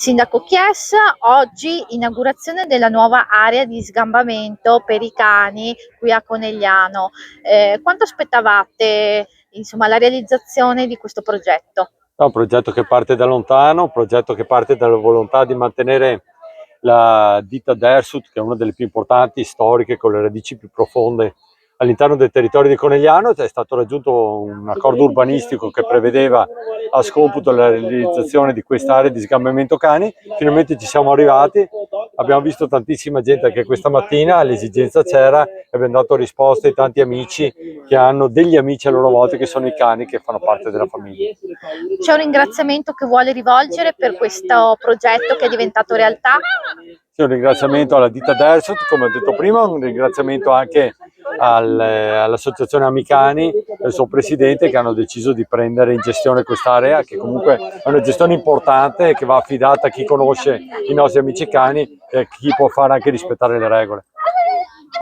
Sindaco Chies, oggi inaugurazione della nuova area di sgambamento per i cani qui a Conegliano. Quanto aspettavate, insomma, la realizzazione di questo progetto? È un progetto che parte da lontano, un progetto che parte dalla volontà di mantenere la ditta d'Ersut, che è una delle più importanti, storiche, con le radici più profonde all'interno del territorio di Conegliano. È stato raggiunto un accordo urbanistico che prevedeva a scomputo la realizzazione di quest'area di sgambamento cani. Finalmente ci siamo arrivati, abbiamo visto tantissima gente anche questa mattina, l'esigenza c'era e abbiamo dato risposte ai tanti amici che hanno degli amici a loro volta che sono i cani, che fanno parte della famiglia. C'è un ringraziamento che vuole rivolgere per questo progetto che è diventato realtà? Sì, un ringraziamento alla ditta d'Ersut, come ho detto prima, un ringraziamento anche all'associazione Amicani e al suo presidente, che hanno deciso di prendere in gestione quest'area, che comunque è una gestione importante e che va affidata a chi conosce i nostri amici cani e a chi può fare anche rispettare le regole.